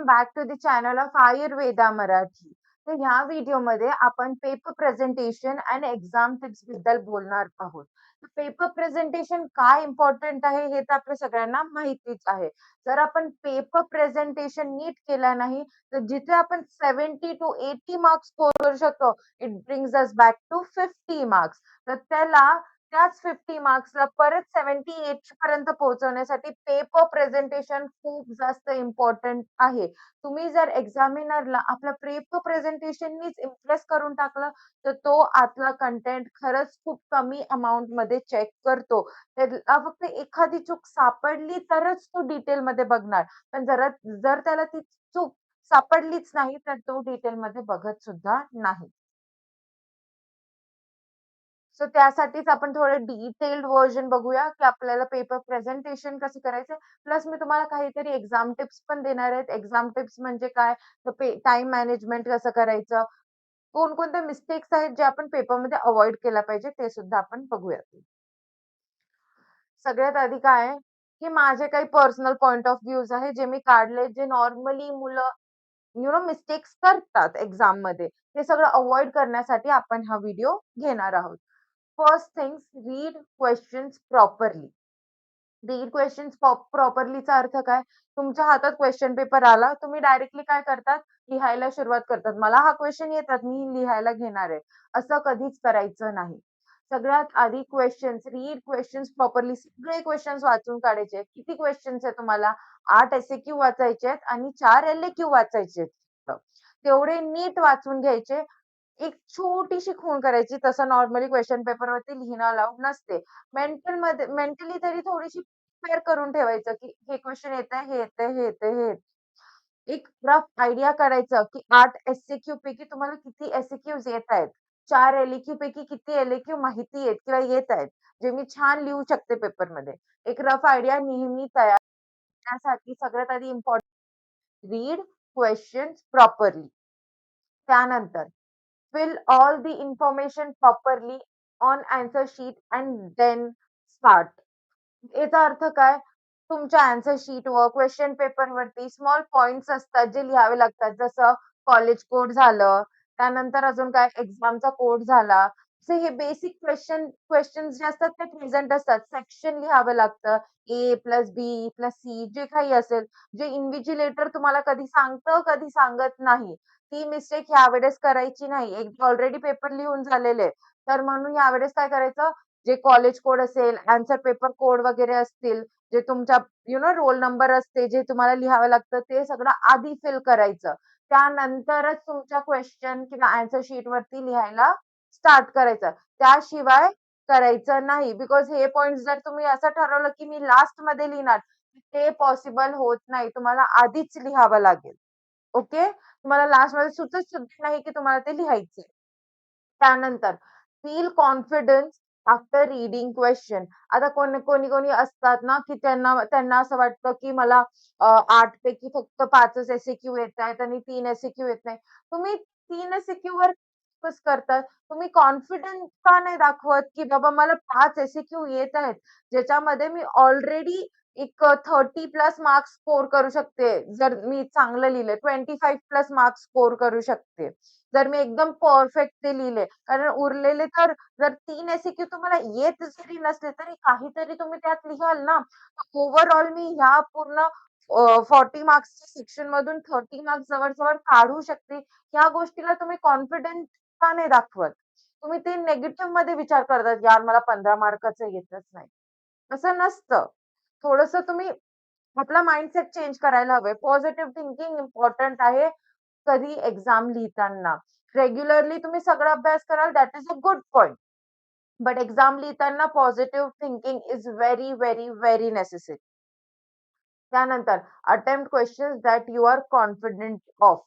Welcome back to the channel of Ayurveda Marathi. तर ह्या व्हिडिओमध्ये आपण पेपर प्रेझेंटेशन आणि एक्झाम टिप्स बद्दल बोलणार आहोत. पेपर प्रेझेंटेशन काय इम्पॉर्टंट आहे हे तर आपल्या सगळ्यांना माहितीच आहे. जर आपण पेपर प्रेझेंटेशन नीट केला नाही तर जिथे आपण 70 to 80 मार्क्स स्कोर करू शकतो, it brings us back to 50 marks. तर त्याच 50 मार्क्सला परत 78 पर्यंत पोहोचवण्यासाठी पेपर प्रेझेंटेशन खूप जास्त इम्पॉर्टंट आहे. तुम्ही जर एक्झामिनरला आपलं पेपर प्रेझेंटेशननीच इम्प्रेस करून टाकलं, तर तो आतला कंटेंट खरंच खूप कमी अमाउंटमध्ये चेक करतो. त्याला फक्त एखादी चूक सापडली तरच तो डिटेलमध्ये बघणार. पण जर त्याला ती चूक सापडलीच नाही, तर तो डिटेलमध्ये बघत सुद्धा नाही. सो त्यासाठीच आपण थोडं डिटेल्ड व्हर्जन बघूया, की आपल्याला पेपर प्रेझेंटेशन कसं करायचं. प्लस मी तुम्हाला काहीतरी एक्झाम टिप्स पण देणार आहेत. एक्झाम टिप्स म्हणजे काय? तर टाईम मॅनेजमेंट कसं करायचं? कोणकोणत्या मिस्टेक्स आहेत, जे आपण पेपरमध्ये अव्हॉइड केल्या पाहिजे, ते सुद्धा आपण बघूयात. सगळ्यात आधी काय आहे, की माझे काही पर्सनल पॉइंट ऑफ व्ह्यूज आहे, जे मी काढले, जे नॉर्मली मुलं मिस्टेक्स करतात एक्झाममध्ये. हे सगळं अव्हॉइड करण्यासाठी आपण हा व्हिडिओ घेणार आहोत. First things, read questions properly. Read questions प्रॉपरलीचा अर्थ काय? तुमच्या हातात क्वेश्चन पेपर आला, तुम्ही डायरेक्टली काय करतात? लिहायला सुरुवात करतात. मला हा क्वेश्चन येतात, मी लिहायला घेणार आहे. असं कधीच करायचं नाही. सगळ्यात आधी रीड क्वेश्चन्स प्रॉपरली. सगळे क्वेश्चन्स वाचून काढायचे. किती क्वेश्चन्स आहे तुम्हाला? 8 एस-ए-क्यू वाचायचे आहेत आणि 4 एल-ए-क्यू वाचायचे आहेत. तेवढे नीट वाचून घ्यायचे. एक छोटीशी खूण करायची. तसं नॉर्मली क्वेश्चन पेपरवरती लिहिणं अलाउड नसते. मेंटली तरी थोडीशी प्रिपेअर करून ठेवायचं, की हे क्वेश्चन येतंय, हे येतंय, हे येतंय, हे येतंय. एक रफ आयडिया करायचं, की 8 एस-ए-क्यू पैकी तुम्हाला किती एस-ए-क्यूज येतायत. 4 एल-ए-क्यू पैकी किती एल-ए-क्यू माहिती आहेत किंवा येत आहेत, जे मी छान लिहू शकते पेपरमध्ये. एक रफ आयडिया नेहमी तयार करण्यासाठी सगळ्यात आधी रीड क्वेश्चन्स प्रॉपरली. त्यानंतर fill all the information properly on answer sheet and then start. याचा अर्थ काय? तुमच्या answer शीटवर, क्वेश्चन पेपरवरती स्मॉल पॉइंट्स असतात जे लिहावे लागतात. जसं कॉलेज कोड झालं, त्यानंतर अजून काय एक्झामचा कोड झाला. असे हे बेसिक क्वेश्चन्स जे असतात ते प्रेझेंट असतात. सेक्शन लिहावं लागतं. ए प्लस बी प्लस सी जे काही असेल, जे इन्व्हिजिलेटर तुम्हाला कधी सांगतं, कधी सांगत नाही. ती मिस्टेक यावेळेस करायची नाही. एक ऑलरेडी पेपर लिहून झालेले आहे. तर म्हणून यावेळेस काय करायचं, जे कॉलेज कोड असेल, आन्सर पेपर कोड वगैरे असतील, जे तुमच्या रोल नंबर असते, जे तुम्हाला लिहावं लागतं, ते सगळं आधी फिल करायचं. त्यानंतरच तुमच्या क्वेश्चन किंवा आन्सर शीटवरती लिहायला स्टार्ट करायचं. त्याशिवाय करायचं नाही. बिकॉज हे पॉइंट्स जर तुम्ही असं ठरवलं, की मी लास्टमध्ये लिहिणार, ते पॉसिबल होत नाही. तुम्हाला आधीच लिहावं लागेल. ओके? तुम्हाला लास्टमध्ये सुचत सुद्धा नाही, की तुम्हाला ते लिहायचंय. त्यानंतर feel confidence after reading question. आता कोणी असतात ना, की त्यांना त्यांना असं वाटतं, की मला 8 पैकी फक्त 5च एस-ए-क्यू येतायत आणि 3 एस-ए-क्यू येत नाही. तुम्ही 3 एस-ए-क्यूवर फोकस करतात. तुम्ही कॉन्फिडन्स का नाही दाखवत, की बाबा मला 5 एस-ए-क्यू येत आहेत, ज्याच्यामध्ये मी ऑलरेडी एक 30 प्लस मार्क्स स्कोर करू शकते. जर मी चांगलं लिहिलंय 25 प्लस मार्क्स स्कोर करू शकते. जर मी एकदम परफेक्ट ते लिहिले. कारण उरलेले तर जर 3 एस-ए-क्यू तुम्हाला येत जरी नसले, तरी काहीतरी तुम्ही त्यात लिहाल ना. ओव्हरऑल मी ह्या पूर्ण 40 मार्क्सच्या सेक्शनमधून 30 मार्क्स जवळ-जवळ काढू शकते. ह्या गोष्टीला तुम्ही कॉन्फिडन्स का नाही दाखवत? तुम्ही ते निगेटिव्हमध्ये विचार करतात, "यार मला 15 मार्काचं येतच नाही." असं नसतं. थोडंसं तुम्ही आपला माइंडसेट चेंज करायला हवंय. पॉझिटिव्ह थिंकिंग इम्पोर्टंट आहे. कधी एक्झाम लिहिताना. रेग्युलरली तुम्ही सगळा अभ्यास कराल, that is a good point. But exam लिहिताना positive thinking is very, very, very necessary. त्यानंतर attempt questions that you are confident of.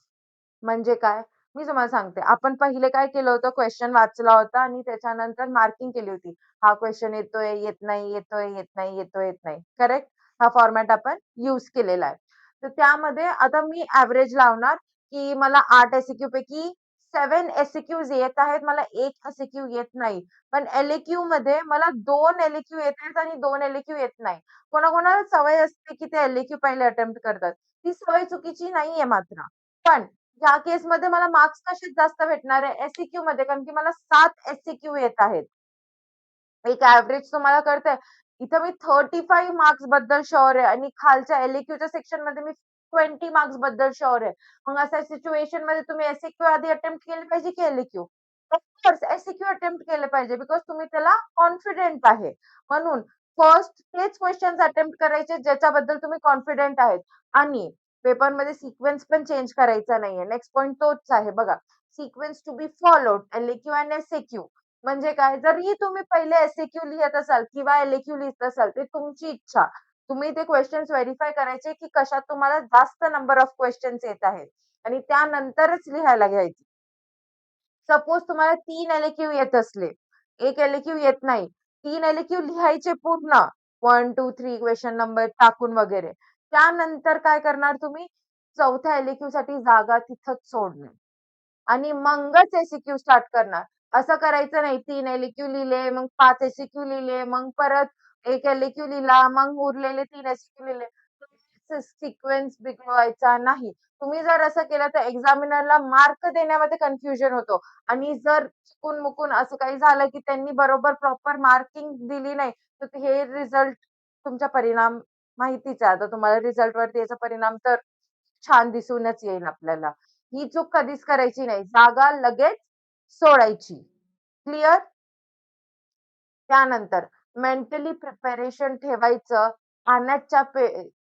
म्हणजे काय? मी तुम्हाला सांगते. आपण पहिले काय केलं होतं, क्वेश्चन वाचला होता आणि त्याच्यानंतर मार्किंग केली होती. हा क्वेश्चन येतोय, येत नाही, येतोय, येत नाही, येतोय, येत नाही. करेक्ट? हा फॉर्मॅट आपण यूज केलेला आहे. तर त्यामध्ये आता मी एव्हरेज लावणार, की मला 8 एस-ए-क्यू पैकी 7 एस-ए-क्यूज येत आहेत. मला 1 एस-ए-क्यू येत नाही. पण एल-ए-क्यूमध्ये मला 2 एल-ए-क्यू येत आहेत आणि 2 एल-ए-क्यू येत नाही. कोणाकोणाला सवय असते, की ते एल-ए-क्यू पहिले अटेम्प्ट करतात. ती सवय चुकीची नाहीये मात्र. पण ह्या केसमध्ये मला मार्क्स कशात जास्त भेटणार आहे? एस मध्ये, कारण की मला 7 येत आहेत. एक एव्हरेज तुम्हाला कळतंय. इथं मी 35 मार्क्स बद्दल शुअर आहे आणि खालच्या एल-ए-क्यूच्या सेक्शनमध्ये मी 20 मार्क्स बद्दल शुअर आहे. मग अशा सिच्युएशनमध्ये तुम्ही एस आधी अटेम्प्ट केले पाहिजे की एल-ए-क्यू? ऑफ कोर्स अटेम्प्ट केले पाहिजे बिकॉज तुम्ही त्याला कॉन्फिडंट आहे. म्हणून फर्स्ट तेच क्वेशन्स अटेम्प्ट करायचे ज्याच्याबद्दल तुम्ही कॉन्फिडंट आहेत आणि पेपरमध्ये सिक्वेन्स पण चेंज करायचा नाहीये. नेक्स्ट पॉइंट तोच आहे बघा. सिक्वेन्स टू बी फॉलोड एल-ए-क्यू आणि एस म्हणजे काय? जरी तुम्ही पहिले एस-ए-क्यू लिहत असाल किंवा एल-ए-क्यू लिहीत असाल, ते तुमची इच्छा. तुम्ही ते क्वेशन्स व्हेरिफाय करायचे, की कशात तुम्हाला जास्त नंबर ऑफ क्वेशन्स येत आहेत आणि त्यानंतरच लिहायला घ्यायचे. सपोज तुम्हाला 3 एल-ए-क्यू येत असले, 1 एल-ए-क्यू येत नाही. 3 एल-ए-क्यू लिहायचे पूर्ण 1, 2, 3 क्वेशन नंबर टाकून वगैरे. त्यानंतर काय करणार तुम्ही? चौथ्या एल-ए-क्यूसाठी जागा तिथंच सोडणार. आणि मगच एस स्टार्ट करणार. असं करायचं नाही 3 एल-ए-क्यू लिहिले, मग 5 एस-ए-क्यू लिहिले, मग परत 1 एल-ए-क्यू लिहिला, मग उरलेले 3 एस-ए-क्यू लिहिले. सिक्वेन्स बिघडवायचा नाही. तुम्ही जर असं केलं तर एक्झामिनरला मार्क देण्यामध्ये कन्फ्युजन होतो आणि जर चुकून-मुकून असं काही झालं, की त्यांनी बरोबर प्रॉपर मार्किंग दिली नाही, तर हे रिझल्ट तुमचा परिणाम माहितीच आहे. आता तुम्हाला रिझल्टवरती याचा परिणाम तर छान दिसूनच येईल आपल्याला. ही चूक कधीच करायची नाही. जागा लगेच सोडायची. क्लिअर? त्यानंतर मेंटली प्रिपरेशन ठेवायचं. अनॅटच्या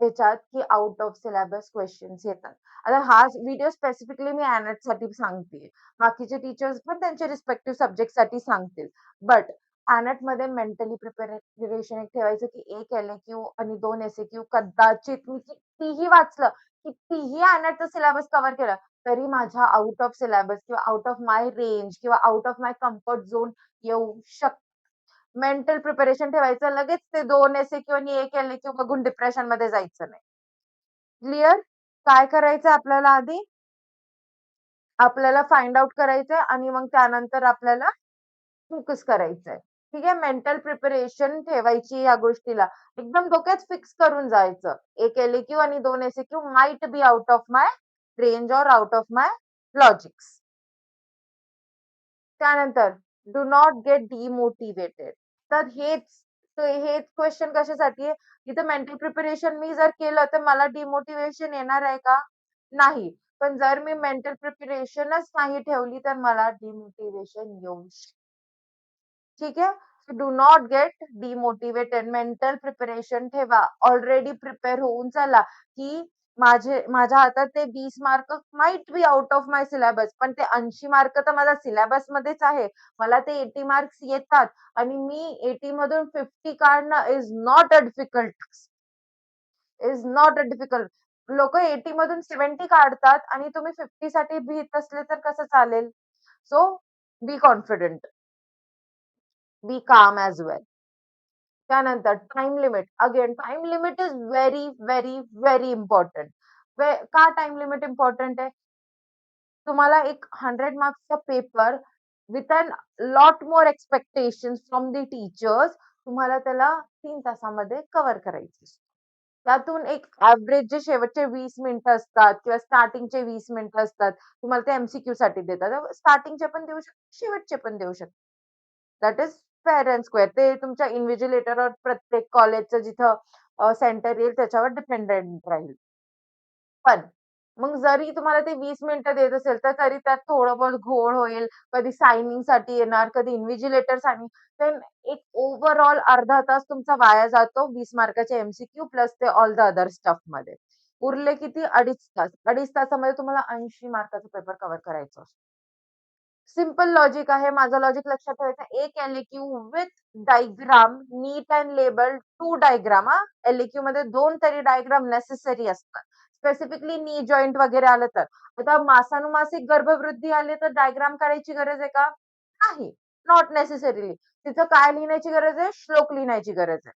ह्याच्यात की आउट ऑफ सिलेबस क्वेशन्स येतात. आता हा व्हिडिओ स्पेसिफिकली मी अनॅटसाठी सांगतेय. बाकीचे टीचर्स पण त्यांच्या रिस्पेक्टिव्ह सब्जेक्टसाठी सांगतील. बट अनॅटमध्ये मेंटली प्रिपरेशन एक ठेवायचं की 1 एल-ए-क्यू आणि 2 एस-ए-क्यू कदाचित मी कितीही वाचलं, कितीही अनॅटचा सिलेबस कव्हर केला, तरी माझ्या आउट ऑफ सिलेबस किंवा आउट ऑफ माय रेंज किंवा out of my comfort zone येऊ शकतं. मेंटल प्रिपरेशन ठेवायचं. लगेच ते 2 एस-ए-क्यू आणि 1 एल-ए-क्यू बघून डिप्रेशनमध्ये जायचं नाही. क्लिअर? काय करायचं आपल्याला आधी? आपल्याला फाइंड आउट करायचंय आणि मग त्यानंतर आपल्याला फोकस करायचंय. ठीक आहे? मेंटल प्रिपरेशन ठेवायची या गोष्टीला. एकदम डोक्यात फिक्स करून जायचं. 1 एल-ए-क्यू आणि 2 SAQ might be out of my range or out of my logics. त्यानंतर डू नॉट गेट डिमोटिव्हेटेड. तर हेच क्वेशन कशासाठी आहे? इथं मेंटल प्रिपरेशन मी जर केलं, तर मला डिमोटिव्हेशन येणार आहे का? नाही. पण जर मी मेंटल प्रिपरेशनच नाही ठेवली, तर मला डिमोटिव्हेशन येऊ शकतं. ठीक आहे? So do not get demotivated. Mental preparation ठेवा. ऑलरेडी प्रिपेअर होऊन चला, की माझ्या हातात ते 20 mark might be out of my syllabus, पण ते 80 मार्क तर माझ्या सिलेबसमध्येच आहे. मला ते 80 मार्क्स येतात आणि मी 80 मधून 50 काढणं इज नॉट अ डिफिकल्ट. लोकं 80 मधून 70 काढतात आणि तुम्ही 50 साठी भीत असले तर कसं चालेल? सो बी कॉन्फिडंट. बी काम ॲज वेल. त्यानंतर time limit. Again time limit is very, very, very important. का टाईम लिमिट इम्पोर्टंट आहे? तुम्हाला एक 100 मार्क्सचा paper with an lot more expectations from the teachers तुम्हाला त्याला 3 तासामध्ये कव्हर करायचं असतं. त्यातून एक एव्हरेज जे शेवटचे 20 मिनिटं असतात किंवा स्टार्टिंगचे 20 मिनिटं असतात, तुम्हाला ते साठी देतात. स्टार्टिंगचे पण देऊ शकतात, शेवटचे पण देऊ शकतात. That is fair and square. ते तुमच्या इन्व्हिजिलेटरवर प्रत्येक कॉलेजचं जिथं सेंटर येईल त्याच्यावर डिपेंडंट राहील. पण मग जरी तुम्हाला ते 20 मिनिटं देत असेल, तर तरी त्यात थोडं बहुत घोळ होईल. कधी सायनिंगसाठी येणार, कधी इन्व्हिजिलेटर सायनिंग. तर एक ओव्हरऑल अर्धा तास तुमचा वाया जातो 20 मार्काचे एम-सी-क्यू प्लस ते ऑल द अदर स्टफमध्ये. उरले किती? 2.5 तास. 2.5 तासामध्ये तुम्हाला 80 मार्काचा पेपर कव्हर करायचा असतो. सिंपल लॉजिक आहे. माझं लॉजिक लक्षात ठेवायचं. 1 LAQ with diagram, neat and labelled 2 diagram हां. एल-ए-क्यूमध्ये 2 तरी डायग्राम नेसेसरी असतात. स्पेसिफिकली नी जॉइंट वगैरे आलं तर. आता मासानुमासिक गर्भवृद्धी आली तर डायग्राम काढायची गरज आहे का? नाही. Not necessarily. तिथं काय लिहिण्याची गरज आहे? श्लोक लिहिण्याची गरज आहे.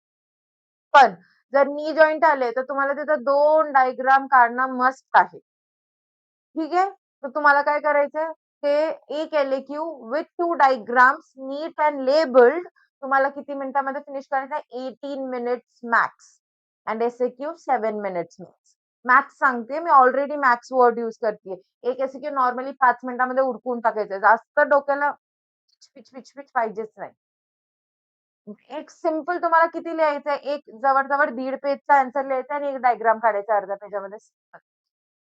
पण जर नी जॉइंट आले, तर तुम्हाला तिथं 2 डायग्राम काढणं मस्ट आहे. ठीक आहे? तर तुम्हाला काय करायचंय? ते 1 LAQ with 2 diagrams neat and labelled तुम्हाला किती मिनिटामध्ये फिनिश करायचं आहे? 18 minutes max. And SAQ 7 minutes max. Max सांगते मी ऑलरेडी मॅक्स वर्ड यूज करते. एक एसक्यू नॉर्मली 5 मिनिटामध्ये उरकून टाकायचं. जास्त डोक्याला पिच पाहिजेच नाही. एक सिंपल तुम्हाला किती लिहायचंय? एक जवळ-जवळ 1.5 पेजचा आन्सर लिहायचा आणि एक डायग्राम काढायचा अर्ध्या पेजामध्ये.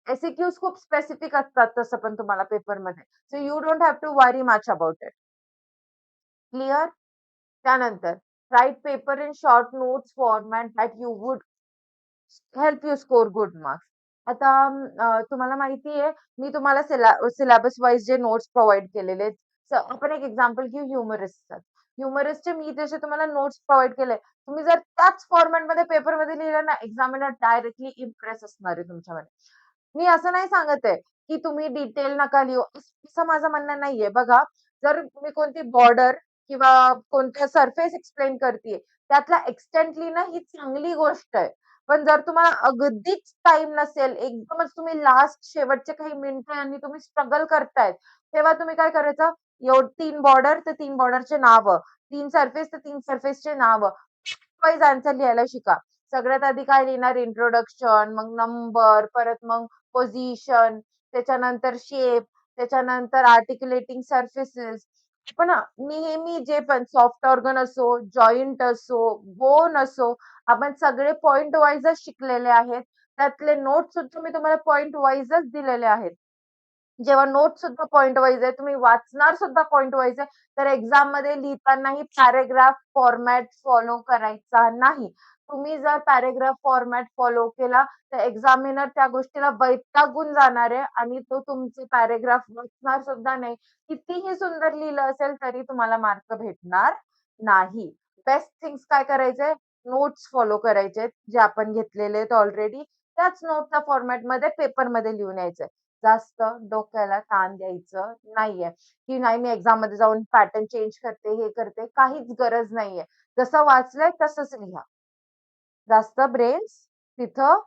एस-ए-क्यूज खूप स्पेसिफिक असतात तसं पण तुम्हाला पेपरमध्ये. So you don't have to worry much about it. Clear? त्यानंतर write paper in short notes format that you would help you score good marks. आता तुम्हाला माहिती आहे, मी तुम्हाला सिलेबस वाईज जे नोट्स प्रोव्हाईड केलेले आहेत. आपण एक एक्झाम्पल घेऊ ह्युमरिस्टचं. ह्युमरिस्टचे मी जसे तुम्हाला नोट्स प्रोव्हाईड केले, तुम्ही जर त्याच फॉर्मॅटमध्ये पेपरमध्ये लिहिलं ना, एक्झामिनर डायरेक्टली इम्प्रेस असणार आहे तुमच्यावर. मी असं नाही सांगत आहे, की तुम्ही डिटेल नका लिहू, असं माझं म्हणणं नाहीये. बघा, जर मी कोणती बॉर्डर किंवा कोणत्या सरफेस एक्सप्लेन करतीये, त्यातला एक्सटेंट लिहिणं ही चांगली गोष्ट आहे. पण जर तुम्हाला अगदीच टाईम नसेल, एकदमच तुम्ही लास्ट शेवटचे काही मिनिटं आणि तुम्ही स्ट्रगल करतायत, तेव्हा तुम्ही काय करायचं, 3 बॉर्डर तर 3 बॉर्डरचे नावं, 3 सरफेस तर 3 सरफेसचे नावं, वाईज आन्सर लिहायला शिका. सगळ्यात आधी काय लिहिणार इंट्रोडक्शन, मग नंबर, परत मग पोझिशन, त्याच्यानंतर शेप, त्याच्यानंतर आर्टिक्युलेटिंग सरफेसेस. आपण नेहमी जे पण सॉफ्ट ऑर्गन असो, जॉइंट असो, बोन असो, आपण सगळे पॉइंट वाईजच शिकलेले आहेत. त्यातले नोट्स सुद्धा मी तुम्हाला पॉइंट वाईजच दिलेले आहेत. जेव्हा नोट्स सुद्धा पॉइंट वाईज आहे, तुम्ही वाचणार सुद्धा पॉइंट वाईज आहे, तर एक्झाममध्ये लिहितानाही पॅराग्राफ फॉर्मॅट फॉलो करायचा नाही. तुम्ही जर पॅराग्राफ फॉर्मॅट फॉलो केला, तर एक्झामिनर त्या गोष्टीला वैतागून जाणार आहे आणि तो तुमचे पॅराग्राफ वाचणार सुद्धा नाही. कितीही सुंदर लिहिलं असेल, तरी तुम्हाला मार्क भेटणार नाही. बेस्ट थिंग्स काय करायचंय? नोट्स फॉलो करायचेत, जे आपण घेतलेले आहेत ऑलरेडी. त्याच नोटच्या फॉर्मॅटमध्ये पेपरमध्ये लिहून यायचंय. जास्त डोक्याला ताण द्यायचं नाहीये, की नाही मी एक्झाममध्ये जाऊन पॅटर्न चेंज करते, हे करते. काहीच गरज नाहीये. जसं वाचलंय तसंच लिहा. जास्त ब्रेन्स तिथं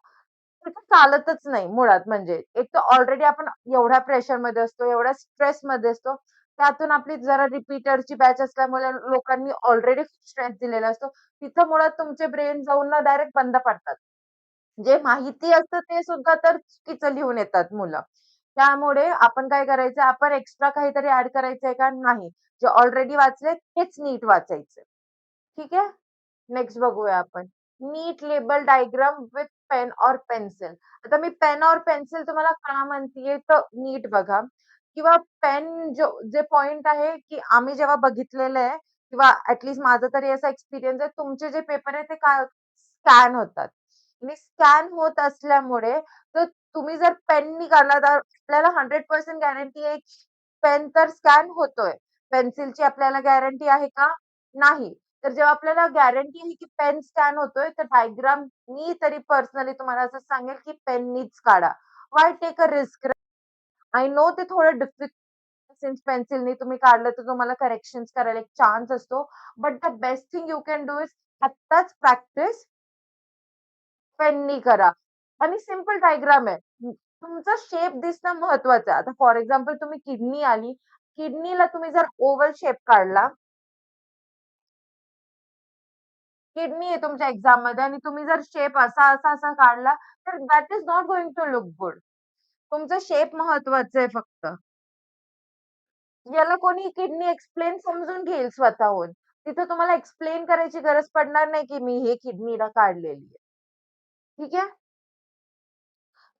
तिथं चालतच नाही मुळात म्हणजे. एक तर ऑलरेडी आपण एवढ्या प्रेशरमध्ये असतो, एवढ्या स्ट्रेसमध्ये असतो. त्यातून आपली जरा रिपीटरची बॅच असल्यामुळे लोकांनी ऑलरेडी स्ट्रेस दिलेला असतो. तिथं मुळात तुमचे ब्रेन जाऊन ना डायरेक्ट बंद पडतात. जे माहिती असतं ते सुद्धा तर चुकीचं लिहून येतात मुलं. त्यामुळे आपण काय करायचं, आपण एक्स्ट्रा काहीतरी ॲड करायचंय का? नाही. जे ऑलरेडी वाचलंय तेच नीट वाचायचं. ठीक आहे? नेक्स्ट बघूया आपण. नीट लेबल डायग्राम विथ पेन और पेन्सिल. आता मी पेन और पेन्सिल तुम्हाला का म्हणतीये, तर नीट बघा किंवा पेन जे पॉइंट आहे, की आम्ही जेव्हा बघितलेलं आहे किंवा माझा तरी असा एक्सपिरियन्स आहे, तुमचे जे पेपर आहे ते काय स्कॅन होतात आणि स्कॅन होत असल्यामुळे तर तुम्ही जर पेननी काढला तर आपल्याला 100% गॅरंटी आहे, पेन तर स्कॅन होतोय. पेन्सिलची आपल्याला गॅरंटी आहे का? नाही. तर जेव्हा आपल्याला गॅरंटी आहे, की पेन स्कॅन होतोय, तर डायग्राम मी तरी पर्सनली तुम्हाला असं सांगेल, की पेननीच काढा. Why take a risk? I know ते थोडं डिफिकल्ट सिन्स पेन्सिलनी तुम्ही काढलं, तर तुम्हाला करेक्शन्स करायला एक चान्स असतो. But the best thing you can do is आत्ताच प्रॅक्टिस पेननी करा आणि सिंपल डायग्राम आहे. तुमचा शेप दिसणं महत्वाचं आहे. आता फॉर एक्झाम्पल तुम्ही किडनी आली, किडनीला तुम्ही जर ओव्हल शेप काढला, किडनी आहे तुमच्या एक्झाममध्ये आणि तुम्ही जर शेप असा काढला, तर that is not going to look good. तुमचा शेप महत्वाचा आहे फक्त. याला कोणी किडनी एक्सप्लेन समजून घेईल स्वतःहून. तिथं तुम्हाला एक्सप्लेन करायची गरज पडणार नाही, की मी हे किडनीला काढलेली आहे. ठीक आहे?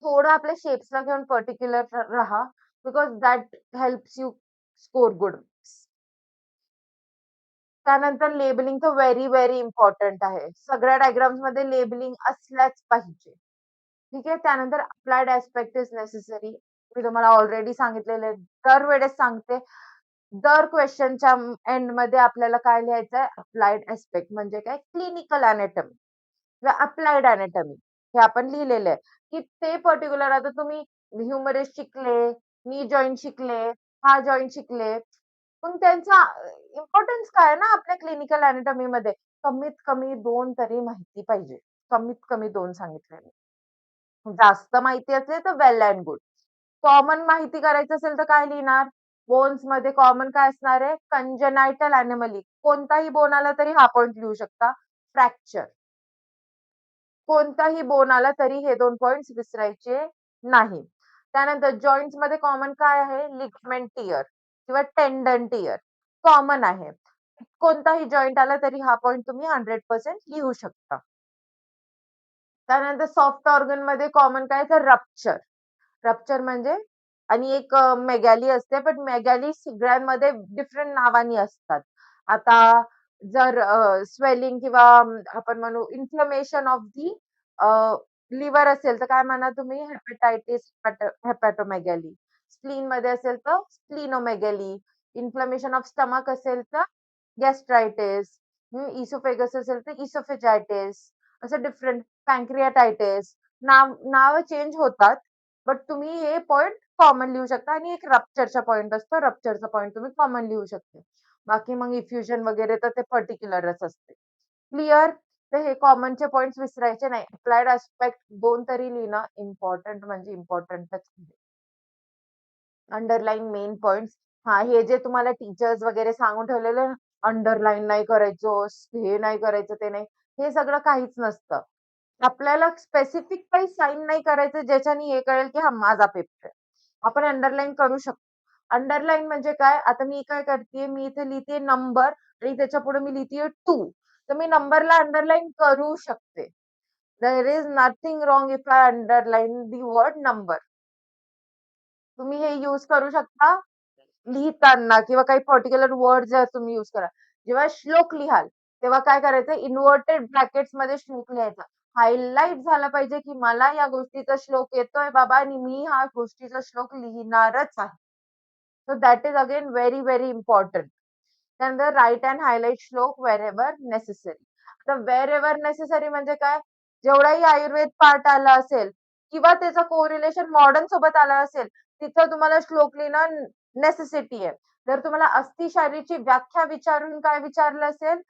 थोडं आपल्या शेप्सला घेऊन पर्टिक्युलर राहा, because that helps you score good. त्यानंतर लेबलिंग तर व्हेरी, व्हेरी इम्पोर्टंट आहे. सगळ्या डायग्राम्समध्ये लेबलिंग असल्याच पाहिजे. ठीक आहे. त्यानंतर अप्लाइड एस्पेक्ट इज नेसेसरी. मी तुम्हाला ऑलरेडी सांगितलेलं आहे. दरवेळेस सांगते. दर क्वेशनच्या एंडमध्ये आपल्याला काय लिहायचं आहे? अप्लाइड एस्पेक्ट म्हणजे काय? क्लिनिकल एनाटॉमी किंवा अप्लाइड एनाटॉमी हे आपण लिहिलेलं आहे, की ते पर्टिक्युलर आता तुम्ही ह्युमरस शिकले, नी जॉइंट शिकले, हा जॉइंट शिकले. पण त्यांचा इम्पोर्टन्स काय आहे ना आपल्या क्लिनिकल एनाटॉमीमध्ये? कमीत कमी 2 तरी माहिती पाहिजे. कमीत कमी 2 सांगितले मी. जास्त माहिती असेल तर वेल एंड गुड. कॉमन माहिती करायचं असेल तर काय लिहिणार? बोन्समध्ये कॉमन काय असणार आहे? कंजेनायटल एनोमली. कोणताही बोन आला तरी हा पॉइंट लिहू शकता. फ्रॅक्चर. कोणताही बोन आला तरी हे 2 पॉइंट्स विसरायचे नाही. त्यानंतर जॉइंट्समध्ये कॉमन काय आहे? लिगामेंट टियर किंवा टेंडन टियर कॉमन आहे. कोणताही जॉइंट आला तरी हा पॉइंट तुम्ही 100% लिहू शकता. त्यानंतर सॉफ्ट ऑर्गनमध्ये कॉमन काय तर रप्चर. रप्चर म्हणजे आणि एक मेगॅली असते, पण मेगॅली सगळ्यांमध्ये डिफरंट नावानी असतात. आता जर स्वेलिंग किंवा आपण म्हणू इन्फ्लमेशन ऑफ दी लिव्हर असेल तर काय म्हणा तुम्ही? हेपॅटायटिस, हेपॅटोमेगॅली. स्प्लीनमध्ये असेल तर स्प्लिनोमेगॅली. इन्फ्लमेशन ऑफ स्टमक असेल तर गॅस्ट्रायटिस. इसोफेगस असेल तर इसोफेजायटिस. असं डिफरंट पॅन्क्रियाटायटिस. नाव चेंज होतात. बट तुम्ही हे पॉइंट कॉमन लिहू शकता आणि एक रप्चरचा पॉइंट असतो. रप्चरचा पॉइंट तुम्ही कॉमन लिहू शकता. बाकी मग इफ्युजन वगैरे तर ते पर्टिक्युलरच असते. क्लिअर? तर हे कॉमनचे पॉइंट्स विसरायचे नाही. अप्लाइड एस्पेक्ट 2 तरी लिहिणं इम्पोर्टंट म्हणजे इम्पोर्टंटच आहे. Underline main points. हां, हे जे तुम्हाला टीचर्स वगैरे सांगून ठेवलेलं अंडरलाईन नाही करायचं, हे नाही करायचं, ते नाही. हे सगळं काहीच नसतं. आपल्याला स्पेसिफिक काही साइन नाही करायचं ज्याच्याने हे कळेल की हा माझा पेपर आहे. आपण अंडरलाईन करू शकतो. अंडरलाईन म्हणजे काय? आता मी काय करतेय, मी इथे लिहितेय नंबर आणि त्याच्यापुढे मी लिहितेय 2. तर मी नंबरला अंडरलाईन करू शकते. There is nothing wrong if I underline the word number. तुम्ही हे यूज करू शकता लिहिताना किंवा काही पर्टिक्युलर वर्ड जर तुम्ही यूज करा. जेव्हा श्लोक लिहाल, तेव्हा काय करायचं इन्व्हर्टेड ब्रॅकेट्समध्ये श्लोक लिहायचा. हायलाइट झाला पाहिजे, की मला या गोष्टीचा श्लोक येतोय बाबा आणि मी हा गोष्टीचा श्लोक लिहिणारच आहे. So that is again very, very important. त्यानंतर राइट अँड हायलाइट श्लोक व्हेरेव्हर नेसेसरी. आता व्हेरेव्हर नेसेसरी म्हणजे काय? जेवढाही आयुर्वेद पार्ट आला असेल किंवा त्याचं कोरिलेशन मॉडर्न सोबत आलं असेल, तिथं तुम्हाला श्लोक लिहिणं नेसेसिटी आहे. जर तुम्हाला अस्थिशारीची व्याख्या विचारून काय विचारलं असेल,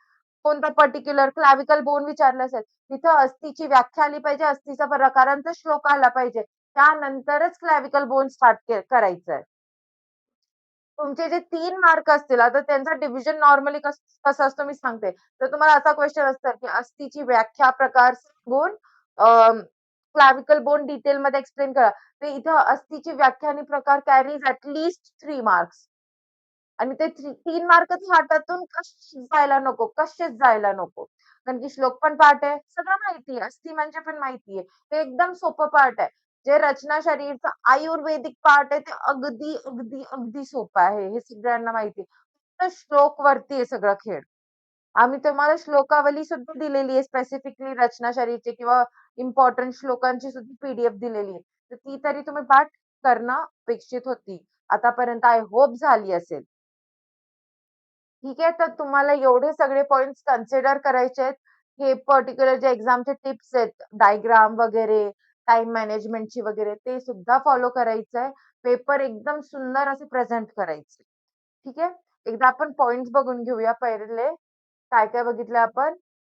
कोणता पर्टिक्युलर क्लॅव्हिकल बोन विचारलं असेल, तिथं अस्थिची व्याख्या आली पाहिजे, अस्थिचा प्रकारांचा श्लोक आला पाहिजे. त्यानंतरच क्लॅव्हिकल बोन स्टार्ट करायचंय. तुमचे जे 3 मार्क असतील, आता त्यांचा डिव्हिजन नॉर्मली कसं असतं मी सांगते. तर तुम्हाला असा क्वेश्चन असतं, की अस्थिची व्याख्या, प्रकार सांगून क्लॅव्हिकल बोन डिटेलमध्ये एक्सप्लेन करा. तर इथं अस्थिची व्याख्या आणि प्रकार कॅरीज ॲट लीस्ट 3 मार्क्स. आणि ते 3 मार्कच हातातून कसेच जायला नको, कसेच जायला नको. कारण की श्लोक पण पाठ आहे, सगळं माहिती आहे. अस्थी म्हणजे पण माहिती आहे. ते एकदम सोपं पाठ आहे. जे रचना शरीरचं आयुर्वेदिक पार्ट आहे ते अगदी, अगदी, अगदी सोपं आहे. हे सगळ्यांना माहिती आहे. फक्त श्लोक वरती आहे सगळा खेळ. आम्ही तुम्हाला श्लोकावली सुद्धा दिलेली आहे स्पेसिफिकली रचना शरीरची किंवा इम्पोर्टंट श्लोकांची सुद्धा पीडीएफ दिलेली आहे. तर ती तरी तुम्ही पाठ करणं अपेक्षित होती. आतापर्यंत आय होप झाली असेल. ठीक आहे. तर तुम्हाला एवढे सगळे पॉइंट्स कन्सिडर करायचे आहेत. हे पर्टिक्युलर जे एक्झामचे टिप्स आहेत, डायग्राम वगैरे, टाईम मॅनेजमेंटची वगैरे ते सुद्धा फॉलो करायचं आहे. पेपर एकदम सुंदर असे प्रेझेंट करायचे. ठीक आहे. एकदा आपण पॉइंट्स बघून घेऊया पहिले. काय-काय बघितलं आपण?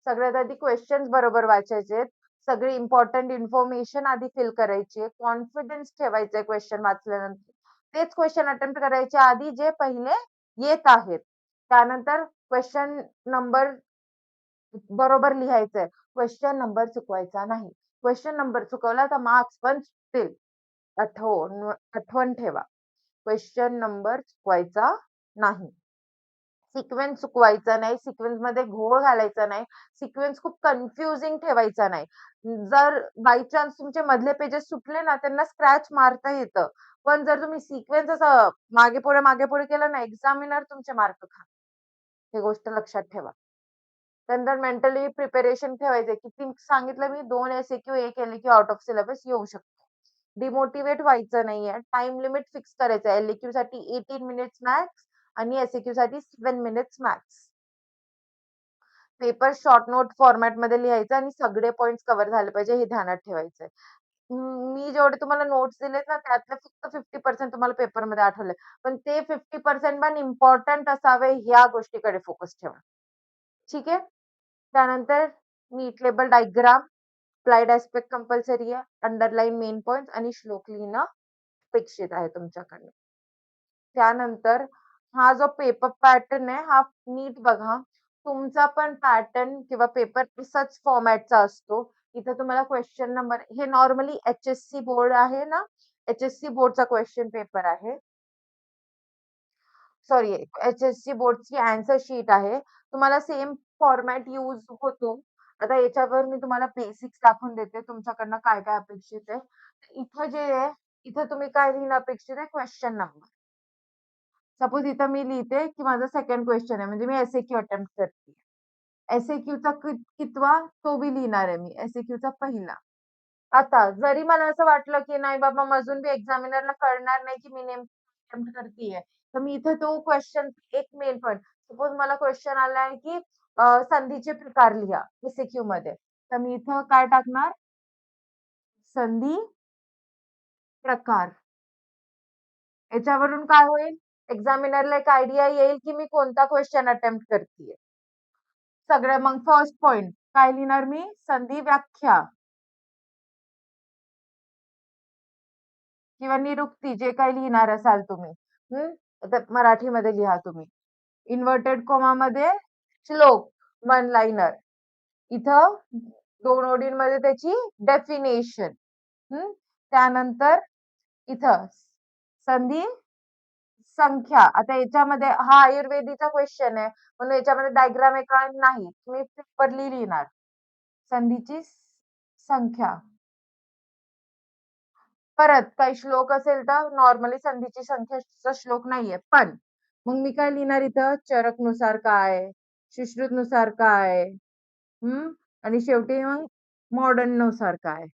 सगळ्यात आधी क्वेशन्स बरोबर वाचायचे आहेत. सगळी इम्पोर्टंट इन्फॉर्मेशन आधी फिल करायची आहे. कॉन्फिडन्स ठेवायचा आहे क्वेशन वाचल्यानंतर. तेच क्वेशन अटेम्प्ट करायच्या आधी जे पहिले येत आहेत. त्यानंतर क्वेशन नंबर बरोबर लिहायचंय. क्वेशन नंबर चुकवायचा नाही. क्वेशन नंबर चुकवला तर मार्क्स पण सुटतील. आठवण ठेवा. क्वेशन नंबर चुकवायचा नाही. सिक्वेन्स चुकवायचा नाही. सिक्वेन्समध्ये घोळ घालायचा नाही. सिक्वेन्स खूप कन्फ्युजिंग ठेवायचा नाही. जर बाय चान्स तुमचे मधले पेजेस सुटले ना, त्यांना स्क्रॅच मारता येतं. पण जर तुम्ही सिक्वेन्स असं मागे-पुढे, मागे-पुढे केलं ना, एक्झामिनर तुमचे मार्क खाणार. ही गोष्ट लक्षात ठेवा. त्यानंतर मेंटली प्रिपरेशन ठेवायचंय. किती सांगितलं मी 2 एस-ए-क्यू, 1 एल-ए-क्यू आउट ऑफ सिलेबस येऊ शकतो. डिमोटिव्हेट व्हायचं नाहीये. टाईम लिमिट फिक्स करायचं आहे. एल-ए-क्यू साठी 18 मिनिट्स मॅक्स आणि एस-ए-क्यू साठी 7 minutes max. Paper short note फॉर्मॅटमध्ये लिहायचं आणि सगळे पॉइंट्स कव्हर झाले पाहिजे हे ध्यानात ठेवायचंय. मी जेवढे तुम्हाला नोट्स दिलेत ना, त्यातले फक्त 50% तुम्हाला पेपरमध्ये आठवलंय. पण ते 50% पण इम्पोर्टंट असावे ह्या गोष्टीकडे फोकस ठेवा. ठीक आहे? त्यानंतर neat label diagram, applied aspect compulsory आहे. अंडरलाईन मेन पॉइंट्स आणि श्लोक लिहिणं अपेक्षित आहे तुमच्याकडनं. त्यानंतर हा जो पेपर पॅटर्न आहे हा नीट बघा. तुमचा पण पॅटर्न किंवा पेपर तसाच फॉर्मॅटचा असतो. इथं तुम्हाला क्वेश्चन नंबर हे नॉर्मली HSC बोर्ड आहे ना, HSC बोर्डचा क्वेश्चन पेपर आहे. सॉरी, HSC बोर्डची आन्सर शीट आहे. तुम्हाला सेम फॉर्मॅट यूज होतो. आता याच्यावर मी तुम्हाला बेसिक्स दाखवून देते. तुमच्याकडनं काय-काय अपेक्षित आहे. इथं जे आहे, इथं तुम्ही काय लिहिणं अपेक्षित आहे? Question number. सपोज इथं मी लिहिते, की माझा सेकंड क्वेश्चन आहे, म्हणजे मी एस-ए-क्यू अटेम्प्ट करते. एस-ए-क्यूचा कितवा? तो बी लिहिणार आहे मी. एस-ए-क्यूचा पहिला. आता जरी मला असं वाटलं, की नाही बाबा अजून बी एक्झामिनरला कळणार नाही, की मी नेमकं अटेम्प्ट करतीये. तर मी इथे तो क्वेश्चन एक मेन पॉइंट सपोज मला क्वेश्चन आलाय, की संधीचे प्रकार लिहा एस मध्ये. तर मी इथं काय टाकणार? संधी प्रकार. याच्यावरून काय होईल? एक्झामिनरला एक आयडिया येईल, की मी कोणता क्वेश्चन अटेम्प्ट करतीये. सगळं मग फर्स्ट पॉइंट काय लिहिणार मी? संधी व्याख्या किंवा निरुक्ती जे काही लिहिणार असाल तुम्ही. आता मराठीमध्ये लिहा तुम्ही. इन्व्हर्टेड कोमामध्ये श्लोक, वन लाइनर. इथं 2 ओळींमध्ये त्याची डेफिनेशन. त्यानंतर इथं संधी संख्या. आता याच्यामध्ये हा आयुर्वेदीचा क्वेश्चन आहे, म्हणून याच्यामध्ये डायग्राम आहे का? नाही. तुम्ही पेपरली लिहिणार. संधीची संख्या. परत काही श्लोक असेल तर नॉर्मली संधीची संख्याचा श्लोक नाहीये. पण मग मी काय लिहिणार इथं? चरकनुसार काय? सुश्रुतनुसार काय? आणि शेवटी मग मॉडर्न नुसार काय?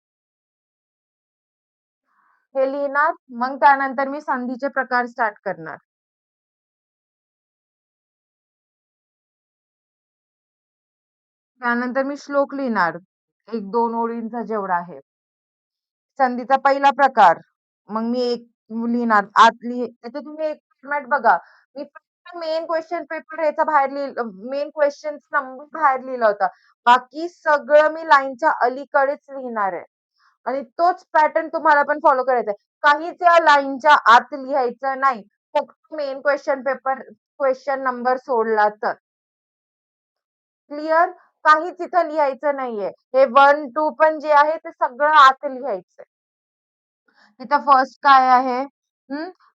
हे लिहिणार. मग त्यानंतर मी संधीचे प्रकार स्टार्ट करणार. त्यानंतर मी श्लोक लिहिणार. 1-2 ओळींचा जेवढा आहे. संधीचा पहिला प्रकार. मग मी एक लिहिणार. आतली त्याचं तुम्ही एक फॉर्मॅट बघा. मी फक्त मेन क्वेश्चन पेपर याचा बाहेर मेन क्वेश्चन नंबर बाहेर लिहिला होता. बाकी सगळं मी लाईनच्या अलीकडेच लिहिणार आहे. आणि तोच पॅटर्न तुम्हाला पण फॉलो करायचा आहे. काहीच या लाईनच्या आत लिहायचं नाही. फक्त main question paper question number सोडला तर. क्लिअर? काहीच इथं लिहायचं नाहीये. हे 1-2 पण जे आहे ते सगळं आत लिहायचंय. इथं फर्स्ट काय आहे?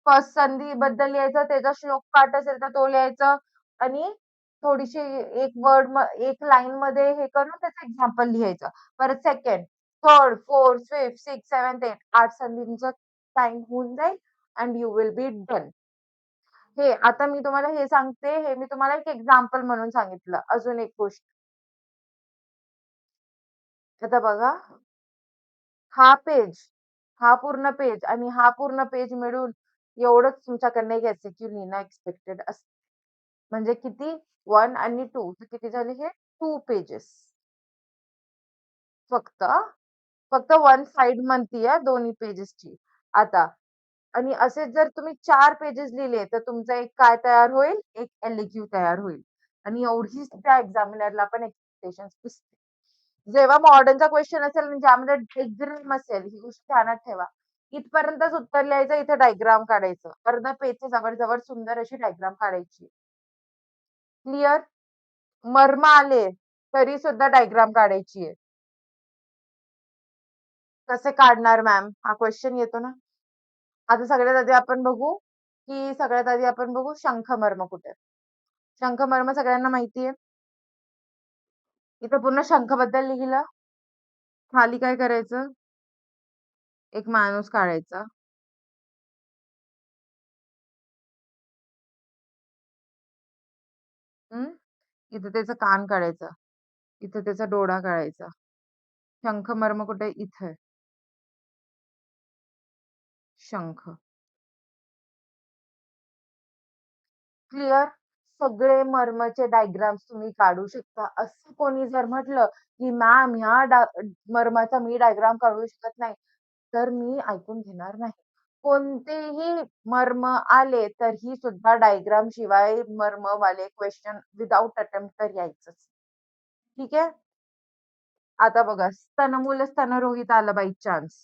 फर्स्ट संधीबद्दल लिहायचं, त्याचा श्लोक पाठ असेल तर तो लिहायचा आणि थोडीशी एक एक लाईनमध्ये हे करून त्याचं एक्झाम्पल लिहायचं. परत second, third, fourth, fifth, sixth, seventh, eight 8 संधींचा टाइम होऊन जाईल and you will be done. हे आता मी तुम्हाला हे सांगते, हे मी तुम्हाला एक एक्झाम्पल म्हणून सांगितलं. अजून एक गोष्ट. आता बघा, हा पेज, हा पूर्ण पेज आणि हा पूर्ण पेज मिळून एवढंच तुमच्याकडनं एक एस-ए-क्यू लिहिणं एक्सपेक्टेड असतं. म्हणजे किती? 1 आणि 2 तर किती झाले हे? 2 पेजेस. फक्त फक्त वन साइड म्हणतीये दोन्ही पेजेसची. आता आणि असेच जर तुम्ही 4 पेजेस लिहिले, तर तुमचा एक काय तयार होईल? एक एल-ए-क्यू तयार होईल. आणि एवढीच त्या एक्झामिनरला पण एक्स्पेक्टेशन्स दिसते. जेव्हा मॉडर्नचा क्वेश्चन असेल आणि ज्यामध्ये डायग्राम असेल, ही गोष्ट ध्यानात ठेवा. इथपर्यंतच उत्तर लिहायचं, इथे डायग्राम काढायचं. अर्धा पेजच्या जवळ-जवळ सुंदर अशी डायग्राम काढायची. क्लिअर? मर्म आले, तरी सुद्धा डायग्राम काढायची आहे. कसे काढणार मॅम? हा क्वेश्चन येतो ना. आता सगळ्यात आधी आपण बघू शंखमर्म कुठे? शंखमर्म सगळ्यांना माहिती आहे. इथं पूर्ण शंखबद्दल लिहिलं. खाली काय करायचं? एक माणूस काढायचा. इथं त्याचं कान काढायचं. इथं त्याचा डोळा काढायचा. शंखमर्म कुठे? इथे. शंख. क्लिअर? सगळे मर्मचे डायग्राम्स तुम्ही काढू शकता. असं कोणी जर म्हटलं, की मॅम ह्या मर्माचा मी डायग्राम काढू शकत नाही, तर मी ऐकून घेणार नाही. कोणतेही मर्म आले तरीही सुद्धा डायग्राम शिवाय मर्मवाले क्वेश्चन विदाउट अटेम्प्ट तर यायचंच. ठीक आहे? आता बघा स्तनमूल स्तनरोहित आलं बाय चान्स.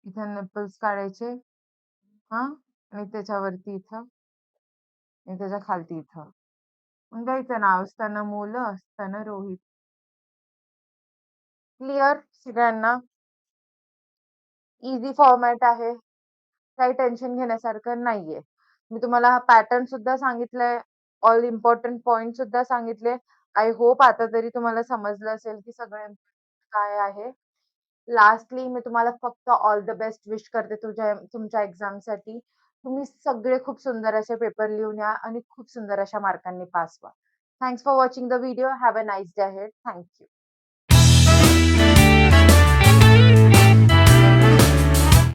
इथे निप्पल्स काढायचे. हां. आणि त्याच्यावरती इथं आणि त्याच्या खालती इथं. मग द्यायचं नाव स्तनमूल, स्तनरोहित. क्लिअर सगळ्यांना? ईझी फॉर्मॅट आहे. काही टेन्शन घेण्यासारखं नाहीये. मी तुम्हाला हा पॅटर्न सुद्धा सांगितलाय. ऑल इम्पोर्टंट पॉइंट सुद्धा सांगितले. आय होप आता तरी तुम्हाला समजलं असेल की सगळं काय आहे. लास्टली मी तुम्हाला फक्त ऑल द बेस्ट विश करते तुमच्या एक्झामसाठी. तुम्ही सगळे खूप सुंदर असे पेपर लिहून या आणि खूप सुंदर अशा मार्कांनी पास व्हा. Thanks for watching the video. Have a nice day ahead. Thank you.